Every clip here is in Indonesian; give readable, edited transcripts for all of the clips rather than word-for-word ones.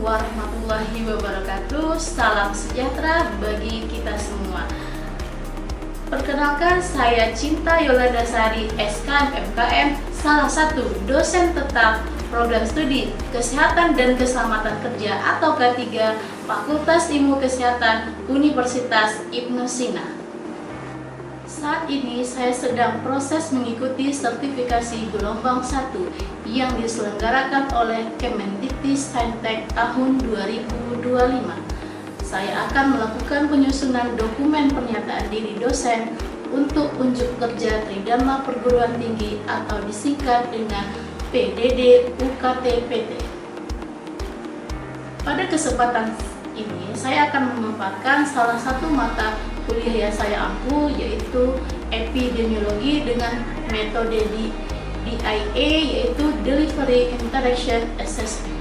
warahmatullahi wabarakatuh. Salam sejahtera bagi kita semua. Perkenalkan, saya Cinta Yolanda Sari, SKM MKM, salah satu dosen tetap program studi Kesehatan dan Keselamatan Kerja atau K3 Fakultas Ilmu Kesehatan Universitas Ibnu Sina. Saat ini saya sedang proses mengikuti sertifikasi gelombang 1 yang diselenggarakan oleh Kemendikbudristek tahun 2025. Saya akan melakukan penyusunan dokumen pernyataan diri dosen untuk unjuk kerja Tridharma Perguruan Tinggi atau disingkat dengan PDD UKT-PT. Pada kesempatan ini saya akan memanfaatkan salah satu mata kuliah yang saya ampu, yaitu epidemiologi dengan metode DIA, yaitu Delivery Interaction Assessment.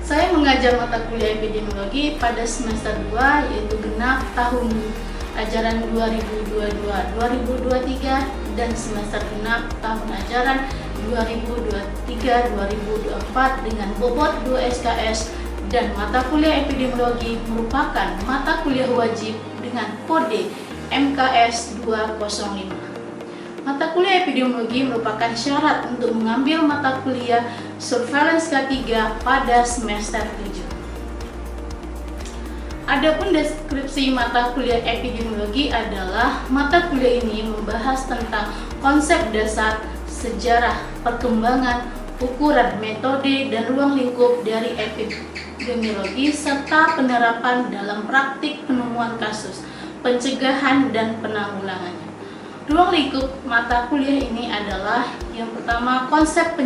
Saya mengajar mata kuliah epidemiologi pada semester 2, yaitu genap tahun ajaran 2022-2023 dan semester genap tahun ajaran 2023-2024 dengan bobot 2 SKS, dan mata kuliah epidemiologi merupakan mata kuliah wajib dengan kode MKS 205. Mata kuliah epidemiologi merupakan syarat untuk mengambil mata kuliah surveillance K3 pada semester 7. Adapun deskripsi mata kuliah epidemiologi adalah mata kuliah ini membahas tentang konsep dasar, sejarah, perkembangan, ukuran, metode, dan ruang lingkup dari epidemiologi serta penerapan dalam praktik penemuan kasus, pencegahan, dan penanggulangannya. Ruang lingkup mata kuliah ini adalah yang pertama konsep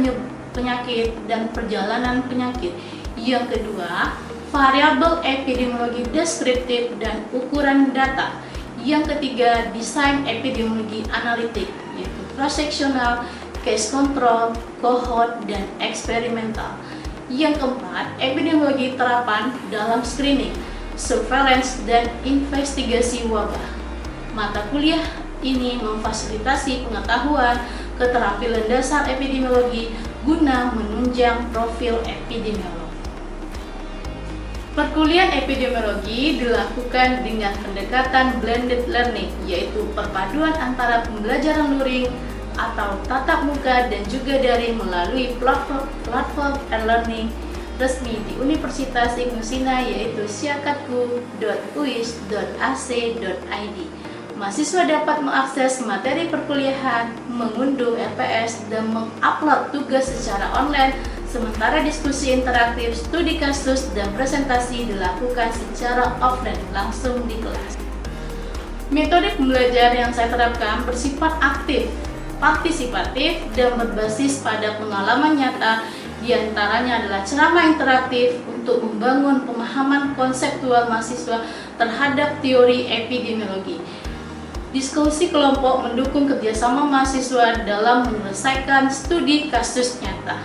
penyakit dan perjalanan penyakit, yang kedua variabel epidemiologi deskriptif dan ukuran data, yang ketiga desain epidemiologi analitik yaitu cross-sectional, case control, cohort, dan eksperimental, yang keempat epidemiologi terapan dalam screening, surveillance, dan investigasi wabah. Mata kuliah ini memfasilitasi pengetahuan keterampilan dasar epidemiologi guna menunjang profil epidemiolog. Perkuliahan epidemiologi dilakukan dengan pendekatan blended learning, yaitu perpaduan antara pembelajaran luring atau tatap muka dan juga daring melalui platform e-learning resmi di Universitas Ibnu Sina, yaitu syakatku.uis.ac.id. Mahasiswa dapat mengakses materi perkuliahan, mengunduh LPS, dan mengupload tugas secara online, sementara diskusi interaktif, studi kasus, dan presentasi dilakukan secara offline langsung di kelas. Metode pembelajaran yang saya terapkan bersifat aktif, partisipatif, dan berbasis pada pengalaman nyata. Di antaranya adalah ceramah interaktif untuk membangun pemahaman konseptual mahasiswa terhadap teori epidemiologi. Diskusi kelompok mendukung kerjasama mahasiswa dalam menyelesaikan studi kasus nyata.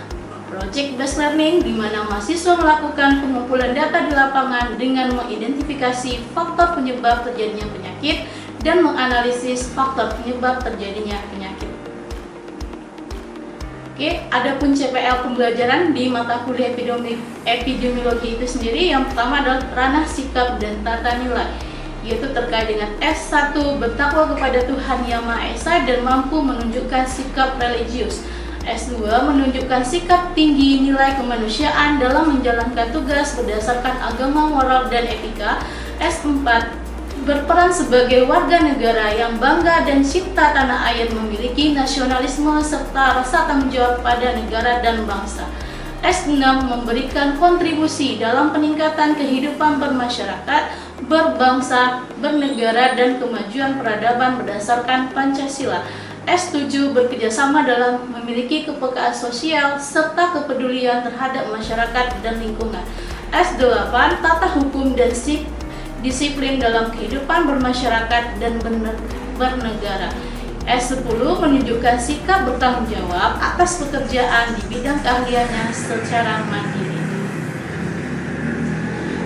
Project based learning, di mana mahasiswa melakukan pengumpulan data di lapangan dengan mengidentifikasi faktor penyebab terjadinya penyakit dan menganalisis faktor penyebab terjadinya penyakit. Oke, adapun CPL pembelajaran di mata kuliah epidemiologi itu sendiri, yang pertama adalah ranah sikap dan tata nilai, yaitu terkait dengan S1 bertakwa kepada Tuhan Yang Maha Esa dan mampu menunjukkan sikap religius. S2 menunjukkan sikap tinggi nilai kemanusiaan dalam menjalankan tugas berdasarkan agama, moral, dan etika. S4 berperan sebagai warga negara yang bangga dan cinta tanah air, memiliki nasionalisme serta rasa tanggung jawab pada negara dan bangsa. S6 memberikan kontribusi dalam peningkatan kehidupan bermasyarakat, berbangsa, bernegara, dan kemajuan peradaban berdasarkan Pancasila. S7 bekerjasama dalam memiliki kepekaan sosial serta kepedulian terhadap masyarakat dan lingkungan. S8 tata hukum dan disiplin dalam kehidupan bermasyarakat dan bernegara. S10 menunjukkan sikap bertanggung jawab atas pekerjaan di bidang keahliannya secara mandiri.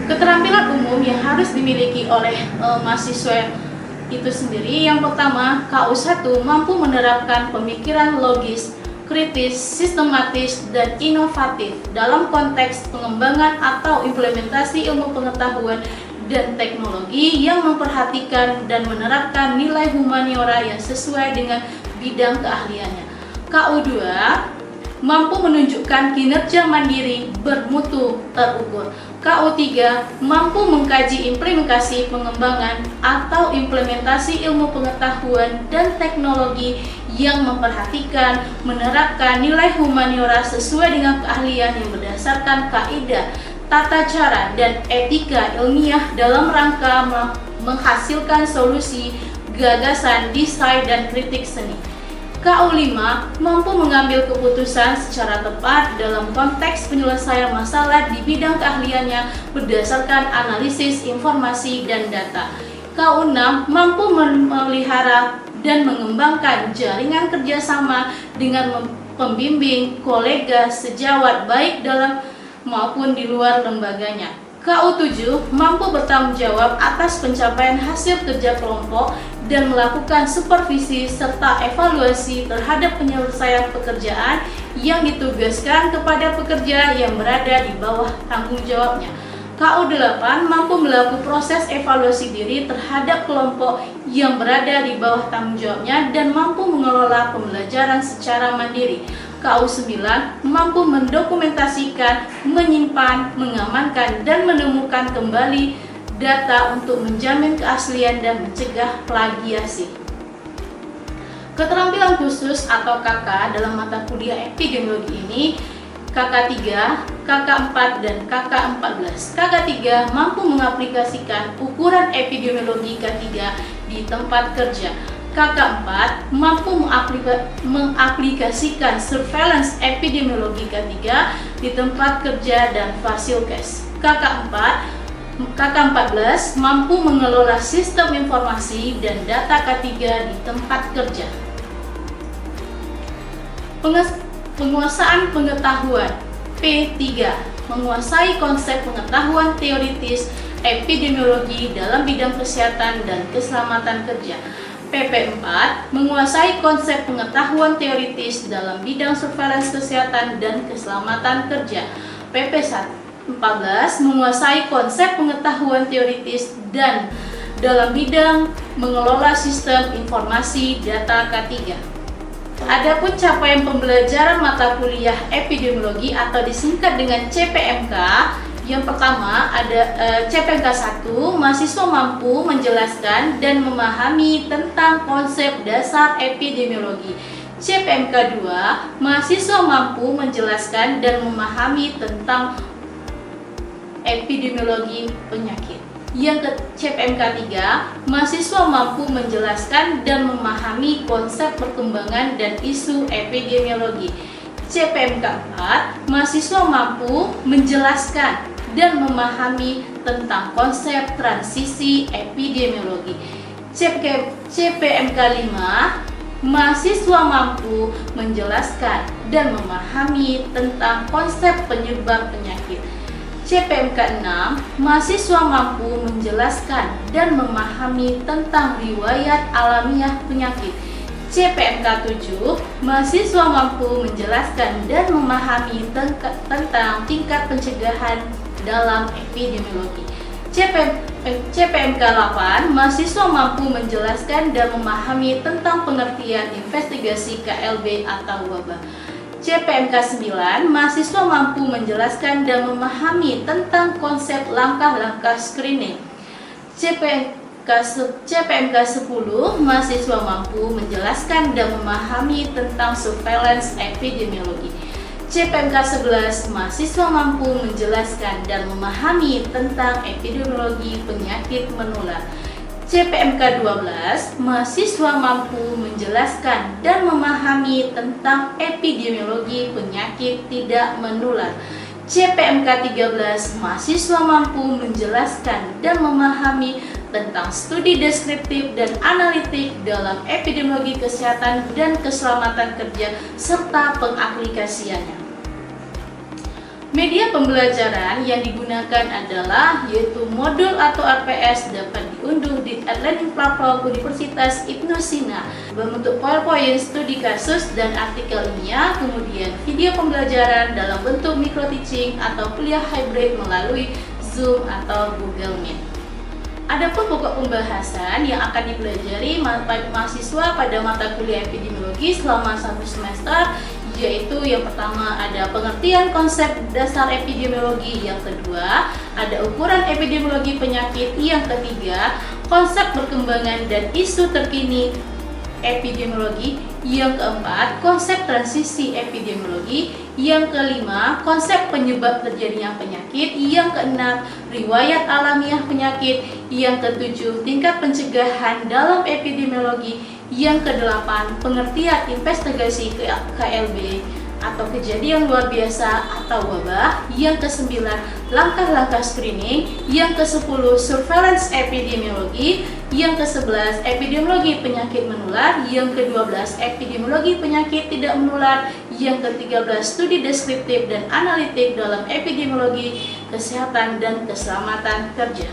Keterampilan umum yang harus dimiliki oleh mahasiswa itu sendiri, yang pertama KU1 mampu menerapkan pemikiran logis, kritis, sistematis, dan inovatif dalam konteks pengembangan atau implementasi ilmu pengetahuan dan teknologi yang memperhatikan dan menerapkan nilai humaniora yang sesuai dengan bidang keahliannya. KU2 mampu menunjukkan kinerja mandiri bermutu terukur. KU3 mampu mengkaji implementasi pengembangan atau implementasi ilmu pengetahuan dan teknologi yang memperhatikan, menerapkan nilai humaniora sesuai dengan keahlian yang berdasarkan kaidah, tata cara, dan etika ilmiah dalam rangka menghasilkan solusi, gagasan, desain, dan kritik seni. KU5 mampu mengambil keputusan secara tepat dalam konteks penyelesaian masalah di bidang keahliannya berdasarkan analisis informasi dan data. KU6 mampu memelihara dan mengembangkan jaringan kerjasama dengan pembimbing, kolega, sejawat baik dalam maupun di luar lembaganya. KU7 mampu bertanggung jawab atas pencapaian hasil kerja kelompok dan melakukan supervisi serta evaluasi terhadap penyelesaian pekerjaan yang ditugaskan kepada pekerja yang berada di bawah tanggung jawabnya. KU8 mampu melakukan proses evaluasi diri terhadap kelompok yang berada di bawah tanggung jawabnya dan mampu mengelola pembelajaran secara mandiri. KU9 mampu mendokumentasikan, menyimpan, mengamankan, dan menemukan kembali data untuk menjamin keaslian dan mencegah plagiasi. Keterampilan khusus atau KK dalam mata kuliah epidemiologi ini KK3, KK4, dan KK14. KK3 mampu mengaplikasikan ukuran epidemiologi K3 di tempat kerja. KK4 mampu mengaplikasikan surveillance epidemiologi K3 di tempat kerja dan fasilkes. KK14 mampu mengelola sistem informasi dan data K3 di tempat kerja. Penguasaan pengetahuan P3 menguasai konsep pengetahuan teoritis epidemiologi dalam bidang kesehatan dan keselamatan kerja. PP4 menguasai konsep pengetahuan teoritis dalam bidang surveillance kesehatan dan keselamatan kerja. PP14 menguasai konsep pengetahuan teoritis dan dalam bidang mengelola sistem informasi data K3. Adapun capaian pembelajaran mata kuliah epidemiologi atau disingkat dengan CPMK, yang pertama ada CPMK 1, mahasiswa mampu menjelaskan dan memahami tentang konsep dasar epidemiologi. CPMK 2, mahasiswa mampu menjelaskan dan memahami tentang epidemiologi penyakit. Yang CPMK 3, mahasiswa mampu menjelaskan dan memahami konsep perkembangan dan isu epidemiologi. CPMK 4, mahasiswa mampu menjelaskan dan memahami tentang konsep transisi epidemiologi. CPMK 5, mahasiswa mampu menjelaskan dan memahami tentang konsep penyebab penyakit. CPMK 6, mahasiswa mampu menjelaskan dan memahami tentang riwayat alamiah penyakit. CPMK 7, mahasiswa mampu menjelaskan dan memahami tentang tingkat pencegahan dalam epidemiologi. CPMK 8, mahasiswa mampu menjelaskan dan memahami tentang pengertian investigasi KLB atau wabah. CPMK 9, mahasiswa mampu menjelaskan dan memahami tentang konsep langkah-langkah screening. CPMK 10, mahasiswa mampu menjelaskan dan memahami tentang surveillance epidemiologi. CPMK 11, mahasiswa mampu menjelaskan dan memahami tentang epidemiologi penyakit menular. CPMK 12, mahasiswa mampu menjelaskan dan memahami tentang epidemiologi penyakit tidak menular. CPMK 13, mahasiswa mampu menjelaskan dan memahami tentang studi deskriptif dan analitik dalam epidemiologi kesehatan dan keselamatan kerja serta pengaplikasiannya. Media pembelajaran yang digunakan adalah yaitu modul atau RPS dapat diunduh di e-learning platform Universitas Ibnu Sina berbentuk PowerPoint, studi kasus, dan artikel ilmiah, kemudian video pembelajaran dalam bentuk micro teaching atau kuliah hybrid melalui Zoom atau Google Meet. Adapun pokok pembahasan yang akan dipelajari mahasiswa pada mata kuliah epidemiologi selama 1 semester, yaitu yang pertama ada pengertian konsep dasar epidemiologi, yang kedua ada ukuran epidemiologi penyakit, yang ketiga konsep perkembangan dan isu terkini epidemiologi, yang keempat konsep transisi epidemiologi, yang kelima konsep penyebab terjadinya penyakit, yang keenam riwayat alamiah penyakit, yang ketujuh tingkat pencegahan dalam epidemiologi, yang kedelapan pengertian investigasi KLB atau kejadian luar biasa atau wabah, yang kesembilan langkah-langkah screening, yang ke-10 surveillance epidemiologi, yang ke-11 epidemiologi penyakit menular, yang ke-12 epidemiologi penyakit tidak menular, yang ke-13 studi deskriptif dan analitik dalam epidemiologi kesehatan dan keselamatan kerja.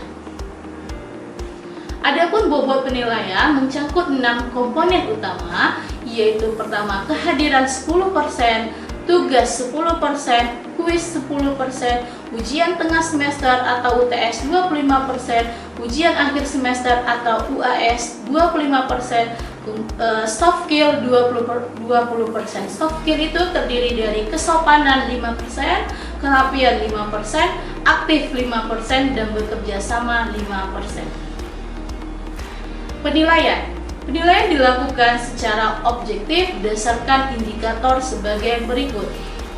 Adapun bobot penilaian mencangkut 6 komponen utama, yaitu pertama kehadiran 10%, tugas 10%, kuis 10%, ujian tengah semester atau UTS 25%, ujian akhir semester atau UAS 25%, soft skill 20%. Soft skill itu terdiri dari kesopanan 5%, kerapian 5%, aktif 5%, dan bekerja sama 5%. Penilaian dilakukan secara objektif berdasarkan indikator sebagai berikut.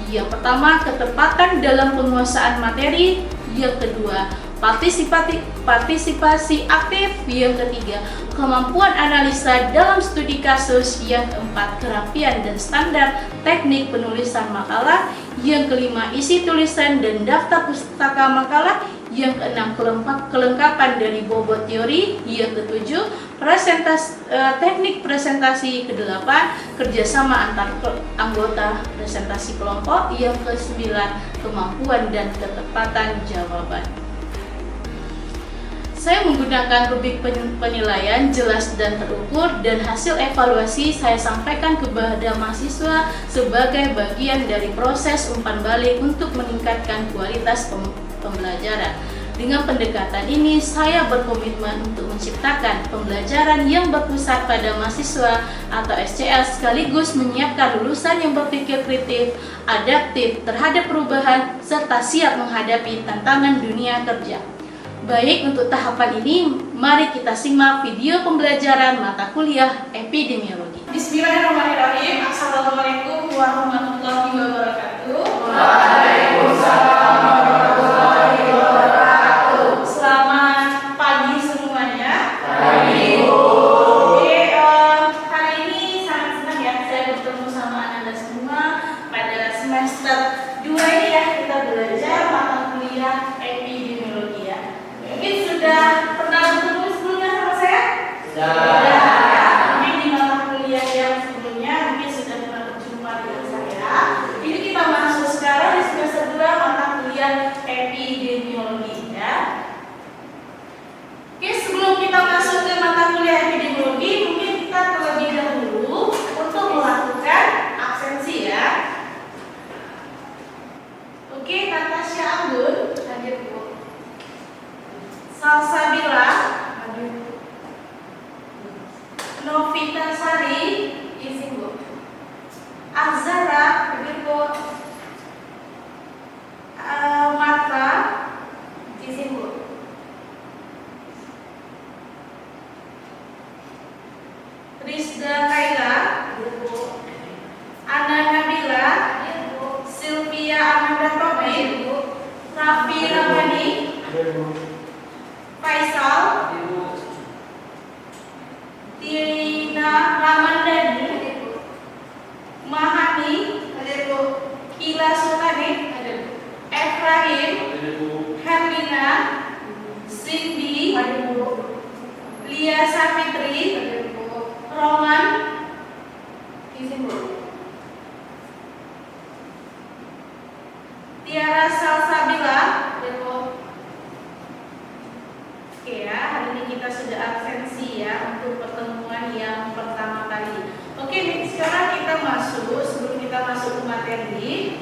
Yang pertama, ketepatan dalam penguasaan materi. Yang kedua, partisipasi aktif. Yang ketiga, kemampuan analisa dalam studi kasus. Yang keempat, kerapian dan standar teknik penulisan makalah. Yang kelima, isi tulisan dan daftar pustaka makalah. Yang keenam, kelengkapan dari bobot teori. Yang ketujuh, teknik presentasi. Kedelapan, kerjasama antar anggota presentasi kelompok. Yang kesembilan, kemampuan dan ketepatan jawaban. Saya menggunakan rubrik penilaian jelas dan terukur, dan hasil evaluasi saya sampaikan kepada mahasiswa sebagai bagian dari proses umpan balik untuk meningkatkan kualitas pembelajaran. Dengan pendekatan ini, saya berkomitmen untuk menciptakan pembelajaran yang berpusat pada mahasiswa atau SCL, sekaligus menyiapkan lulusan yang berpikir kritis, adaptif terhadap perubahan, serta siap menghadapi tantangan dunia kerja. Baik, untuk tahapan ini, mari kita simak video pembelajaran mata kuliah epidemiologi. Bismillahirrahmanirrahim. Assalamualaikum warahmatullahi wabarakatuh. Waalaikumsalam warahmatullahi wabarakatuh. Selamat pagi semuanya. Pagi. Oke, hari ini sangat senang ya saya bertemu sama Anda semua pada semester 2 ini ya, kita belajar mata kuliah epidemiologi ya. Mungkin sudah pernah bertemu sebelumnya sama saya? Sudah. Mungkin di mata kuliah yang sebelumnya mungkin sudah pernah berjumpa dengan saya. Ini kita masuk sekarang di semester 2 mata kuliah epidemiologi ya. Oke, sebelum kita masuk ke mata kuliah epidemiologi, mungkin kita terlebih dahulu untuk melakukan absensi ya. Oke, Natasha Anggun hadir Bu. Salsabila hadir. Novita Sari izin Bu. Azhara hadir Bu. Marta izin Bu. Rizda Kaila hadir Bu. Ana Nabila hadir Bu. Sylvia Amanda Tobin, Raffi Ramani, Faisal, Tina Ramandani, Mahani, Kila Sultani, Efrahim, Herlina, Cindy, Lia Safitri, Roman, izin Bu. Tiara Salsabila, oke ya, hari ini kita sudah sebelum kita masuk ke materi,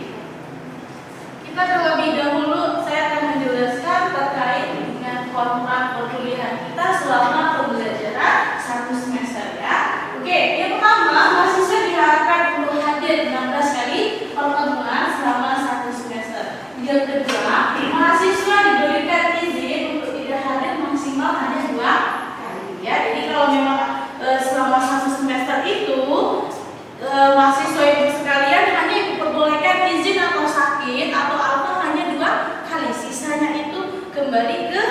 kita terlebih dahulu saya akan menjelaskan terkait dengan kontrak perkuliahan kita selama pembelajaran 1 semester ya. Oke, yang pertama, mahasiswa diharapkan untuk hadir 16 kali pertemuan selama 1 semester. Yang kedua, mahasiswa diberikan izin untuk tidak hadir maksimal hanya 2 kali ya. Jadi kalau memang selama 1 semester itu mahasiswa ibu sekalian hanya diperbolehkan izin atau sakit atau apa hanya 2 kali, sisanya itu kembali ke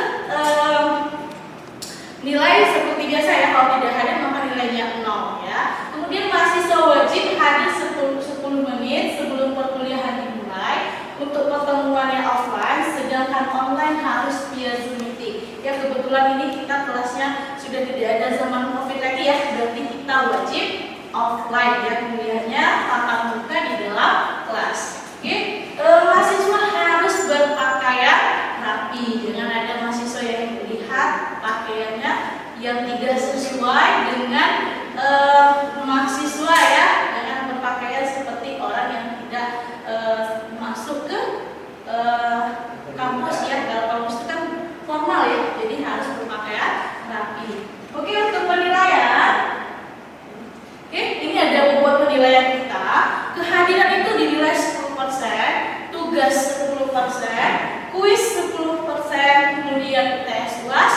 nilai seperti biasa ya. Kalau tidak hadir maka nilainya 0 ya. Kemudian mahasiswa wajib hadir 10 menit sebelum perkuliahan dimulai untuk pertemuannya offline, sedangkan online harus via Zoom meeting. Ya kebetulan ini kita kelasnya sudah tidak ada zaman COVID lagi ya, berarti kita wajib offline ya kuliahnya tatap muka di dalam kelas. Oke, mahasiswa harus berpakaian rapi, jangan ada mahasiswa yang melihat pakaiannya yang tidak sesuai dengan mahasiswa ya, jangan berpakaian seperti orang yang tidak masuk ke kampus ya. Kalau kampus itu kan formal ya, jadi harus berpakaian rapi. Oke, untuk penilaian. Oke, ini ada bobot penilaian kita. Kehadiran itu dinilai 10%, tugas 10%, kuis 10%, kemudian tes UAS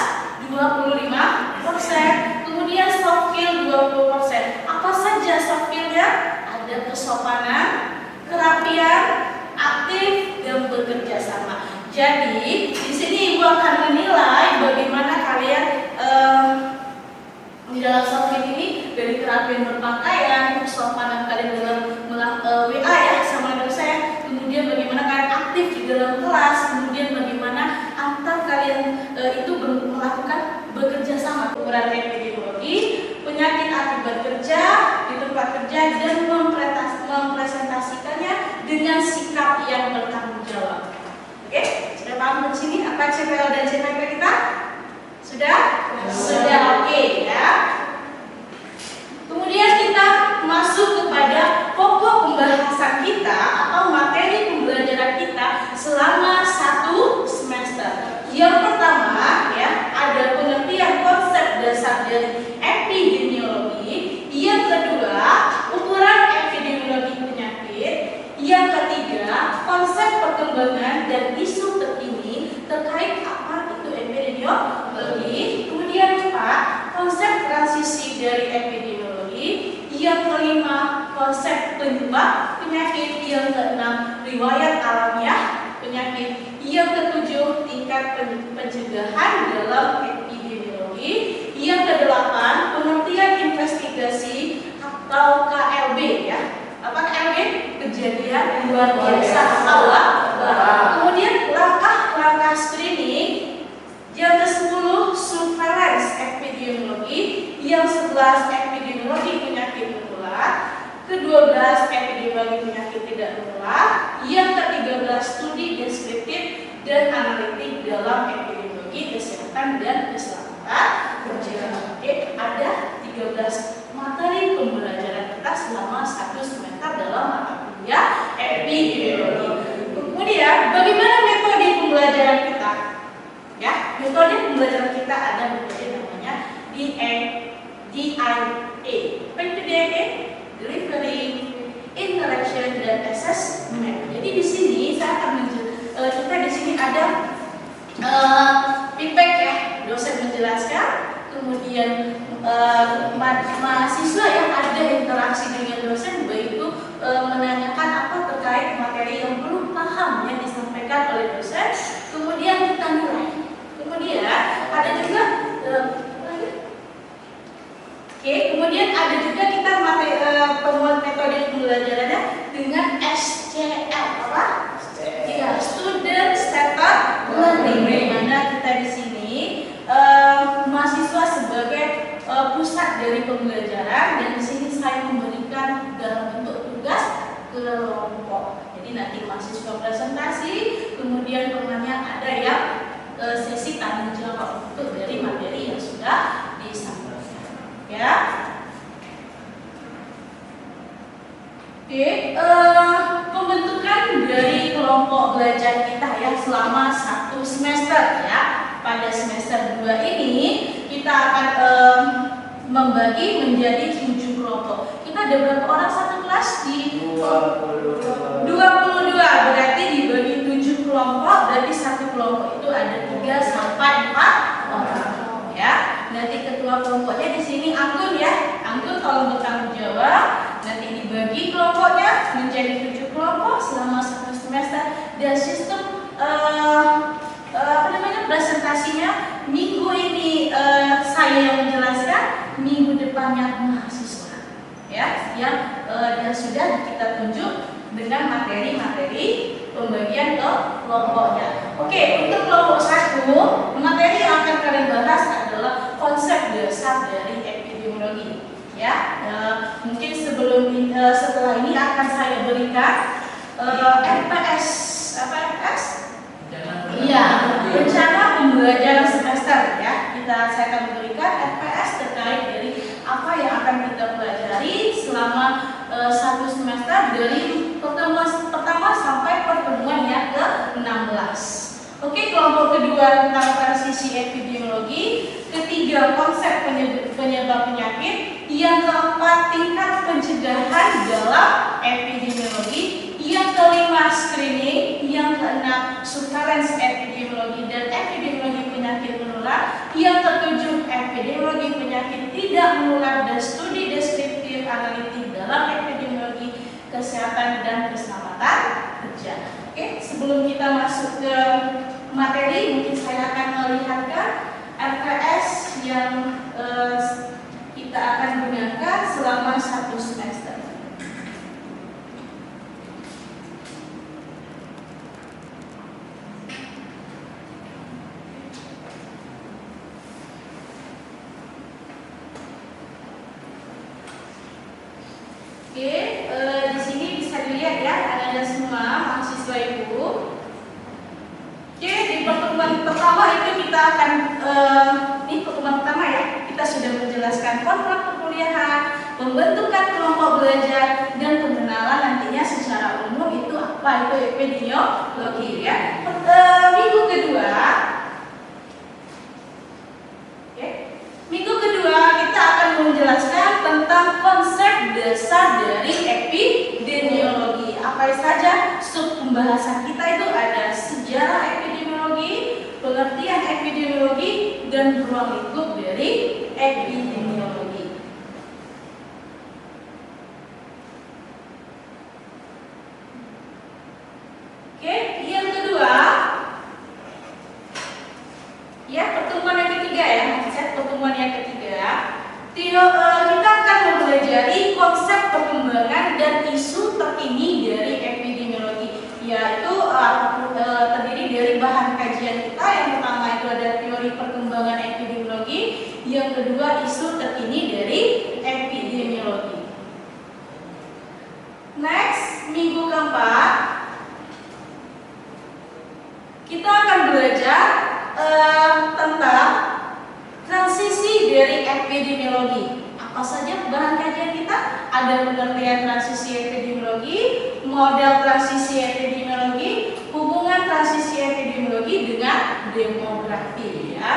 25%, kemudian soft skill 20%. Apa saja soft skill-nya? Ada kesopanan, kerapian, aktif, dan bekerja sama. Jadi, di sini Ibu akan menilai bagaimana kalian di dalam soft skill ini, dari kerapian berpakaian, kesopanan kalian dalam WA ya sama dengan saya, kemudian bagaimana kalian aktif di dalam kelas, kemudian bagaimana antar kalian itu melakukan bekerja sama. Ukuran epidemiologi, penyakit akibat kerja di tempat kerja, dan mempresentasikannya dengan sikap yang bertanggung jawab. Oke, sudah paham di sini apa CPL dan CPK kita? Sudah? Sudah oke ya. Kemudian kita masuk kepada pokok pembahasan kita atau materi pembelajaran kita selama 1 semester. Yang pertama ya, ada pengertian konsep dasar dari epidemiologi. Yang kedua, ukuran epidemiologi penyakit. Yang ketiga, konsep perkembangan dan isu terkini terkait apa itu epidemiologi. Kemudian 4, konsep transisi dari epidemiologi. Yang kelima, konsep penyebab penyakit. Yang keenam, riwayat alamiah penyakit. Yang ketujuh, tingkat pencegahan dalam epidemiologi. Yang kedelapan, pengertian investigasi atau KLB ya. Apa KLB? Kejadian luar biasa awal. Kemudian langkah-langkah screening. Yang ke-10, surveillance epidemiologi. Yang 11, epidemiologi penyakit menular. Ke-12, epidemiologi penyakit tidak menular. Yang ke-13, studi deskriptif dan analitik dalam epidemiologi kesehatan dan keselamatan kerja. Oke, ada 13 materi pembelajaran kita selama 1 semester dalam mata kuliah epidemiologi. Kemudian, bagaimana metode pembelajaran kita? Ya, metode pembelajaran kita ada metode namanya DIA. Apa itu DIA? Delivering, interaction, dan assessment. Jadi di sini saya akan kita di sini ada feedback ya, dosen menjelaskan, kemudian mahasiswa yang ada interaksi dengan dosen, baik itu menanyakan apa terkait materi yang belum paham yang disampaikan oleh dosen, kemudian kita nilai. Kemudian ada juga kemudian ada juga kita temuan metode pembelajarannya dengan SCL apa? Ya, student centered learning. Di mana kita di sini mahasiswa sebagai pusat dari pembelajaran, dan di sini saya memberikan dalam bentuk tugas kelompok. Jadi nanti mahasiswa presentasi, kemudian temannya ada yang sesi tanya jawab untuk dari materi yang sudah disampaikan. Ya. Oke, pembentukan dari kelompok belajar kita ya selama 1 semester ya. Pada semester 2 ini kita akan membagi menjadi 7 kelompok. Kita ada berapa orang satu kelas? Di 22. Berarti dibagi 7 kelompok, berarti satu kelompok itu ada 3 sampai 4 orang ya. Nanti ketua kelompoknya di sini Anggun ya. Anggun tolong bertanggung jawab. Nanti dibagi kelompoknya menjadi 7 kelompok selama 1 semester, dan sistem presentasinya minggu ini saya yang menjelaskan, minggu depannya mahasiswa ya, yang dan sudah kita tunjuk dengan materi-materi pembagian ke kelompoknya. Oke, untuk kelompok 1, materi yang akan kalian bahas adalah konsep dasar dari epidemiologi ya. Mungkin setelah ini akan saya berikan RPS. Apa RPS? Iya, rencana pembelajaran semester ya. Saya akan berikan RPS terkait dari apa yang akan kita pelajari selama 1 semester dari pertemuan pertama sampai pertemuan yang ke-16. Oke, kelompok kedua tentang transisi epidemiologi, ketiga konsep penyebab penyakit, yang keempat tingkat pencegahan dalam epidemiologi, yang kelima screening, yang keenam surveillance epidemiologi dan epidemiologi penyakit menular, yang ketujuh epidemiologi penyakit tidak menular dan studi deskriptif analitik dalam epidemiologi kesehatan dan keselamatan kerja. Oke, sebelum kita masuk ke materi, mungkin saya akan melihatkan RPS yang kita akan gunakan selama 1 semester. Oke, di sini bisa dilihat ya, ada semua mahasiswa ibu. Oke, di pertemuan pertama itu kita akan ini pertemuan pertama ya, kita sudah menjelaskan kontrak perkuliahan, pembentukan kelompok belajar, dan pengenalan nantinya secara umum itu apa itu epidemiologi ya. Minggu kedua, oke, minggu kedua kita akan menjelaskan tentang konsep dasar dari epidemiologi. Apa saja sub pembahasan kita itu ada sejarah epidemiologi, pengertian epidemiologi, dan ruang lingkup dari epidemiologi. Oke, yang kedua, ya pertemuan yang ketiga ya, pertemuan yang ketiga, kita akan mempelajari konsep perkembangan dan isu terkini dari epidemiologi, yaitu terdiri dari bahan kajian kita. Yang pertama itu ada teori perkembangan epidemiologi, yang kedua isu terkini dari epidemiologi. Next, minggu keempat, kita akan belajar tentang transisi dari epidemiologi. Apa saja bahan kajian kita? Ada pengertian transisi epidemiologi, model transisi epidemiologi, hubungan transisi epidemiologi dengan demografi ya.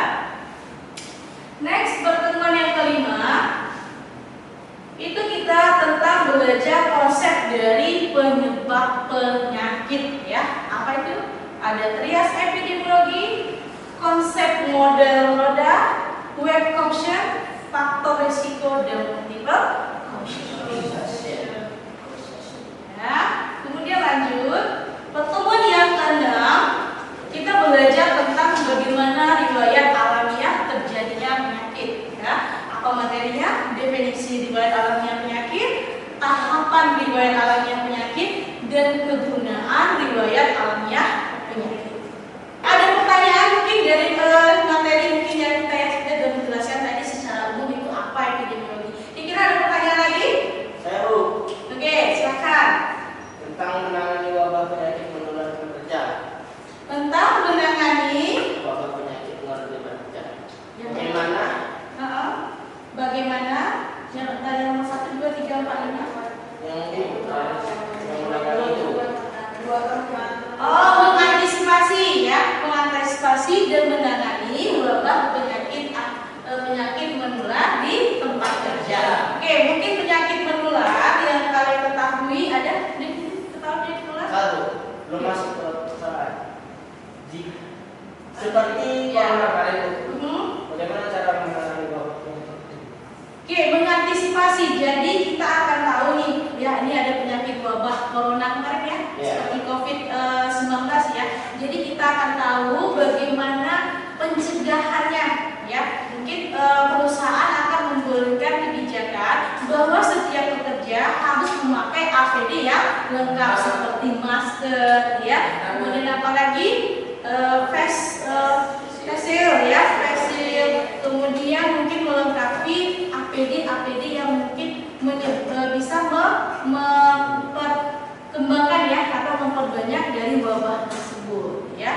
Next, pertemuan yang kelima, itu kita tentang belajar konsep dari penyebab penyakit ya. Apa itu? Ada trias epidemiologi, konsep model roda, web caution, faktor risiko, dan multiple causation. Ya, kemudian lanjut, pertemuan yang ke-6, kita belajar tentang bagaimana riwayat alamiah terjadinya penyakit. Ya, apa materinya? Definisi riwayat alamiah penyakit, tahapan riwayat alamiah penyakit, dan kegunaan riwayat alamiah penyakit. Ada pertanyaan mungkin dari materi mungkin yang saya sudah menjelaskan tadi secara umum itu apa epidemiologi. Kira-kira ada pertanyaan lagi? Saya Bu. Oke, silakan. Tentang menangani wabah seperti corona kemarin itu. Bagaimana cara menangani wabah? Oke, mengantisipasi. Jadi kita akan tahu nih, ya ini ada penyakit wabah corona kemarin ya, seperti COVID-19 ya. Jadi kita akan tahu bagaimana pencegahannya ya. Mungkin perusahaan akan membolehkan kebijakan bahwa setiap pekerja harus memakai APD yang lengkap seperti masker ya. Kemudian apalagi face shield ya, face shield. Kemudian mungkin melengkapi APD yang mungkin bisa memperkembangkan ya atau memperbanyak dari wabah tersebut ya.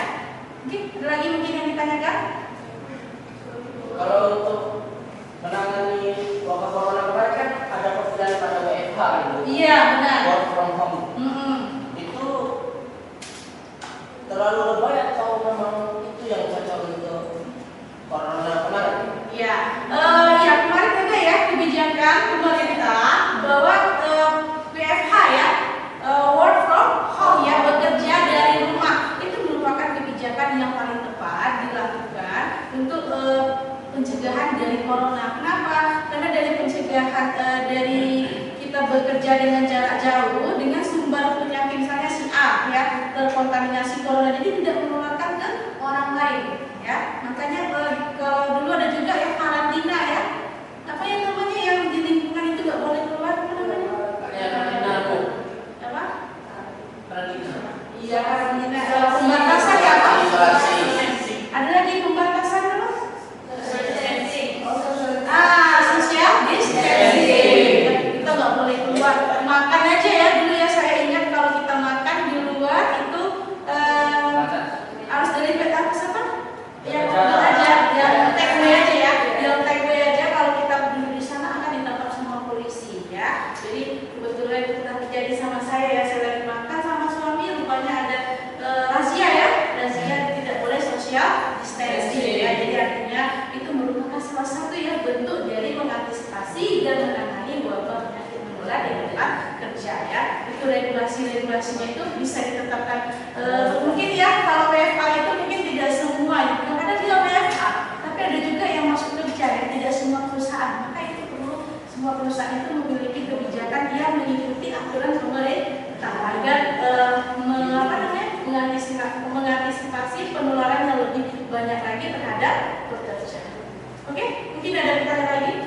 Oke, ada lagi mungkin yang ditanyakan? Kalau untuk menangani wabah corona kemarin kan ada perbedaan pada WFH gitu. Iya, benar. Work from home. Itu terlalu lebay atau memang itu yang cocok untuk corona kemarin? Ya, ya kemarin ada ya kebijakan pemerintah bahwa WFH ya, work from home ya, bekerja dari rumah. Itu merupakan kebijakan yang paling tepat dilakukan untuk pencegahan dari corona. Kenapa? Karena dari pencegahan dari kita bekerja dengan jarak jauh dengan sumber penyakit misalnya si A ya terkontaminasi corona, jadi tidak menularkan ke orang lain ya. Makanya kalau dulu ada juga ya karantina ya. Apa yang namanya yang di lingkungan itu nggak boleh keluar, apa namanya? Karantina Apa? Karantina. Iya, karantina. Pembatasan ya apa? Ada lagi pembatasan apa? Social distancing. Kita nggak boleh keluar. Makan aja ya dulu ya, saya ingat kalau kita makan di luar itu harus dari apa siapa? Yang aja, yang take away aja ya, yang take away aja. Kalau kita duduk di sana akan ditangkap sama polisi ya. Jadi kebetulan itu pernah terjadi sama saya ya, saya lagi makan sama suami, rupanya ada razia ya, razia tidak boleh social distancing ya. Jadi artinya itu merupakan salah satu ya bentuk dari mengantisipasi dan menangani wabah penyakit menular di tempat kerja ya. Itu regulasinya itu bisa ditetapkan. Mungkin ya kalau WFH itu mungkin tidak semua, kadang-kadang dia WFH, tapi ada juga yang masuk kerja ya, tidak semua perusahaan. Maka itu perlu semua perusahaan itu memiliki kebijakan yang mengikuti aturan pemerintah agar mengantisipasi penularan yang lebih banyak lagi terhadap pekerja. Oke, mungkin ada pertanyaan lagi?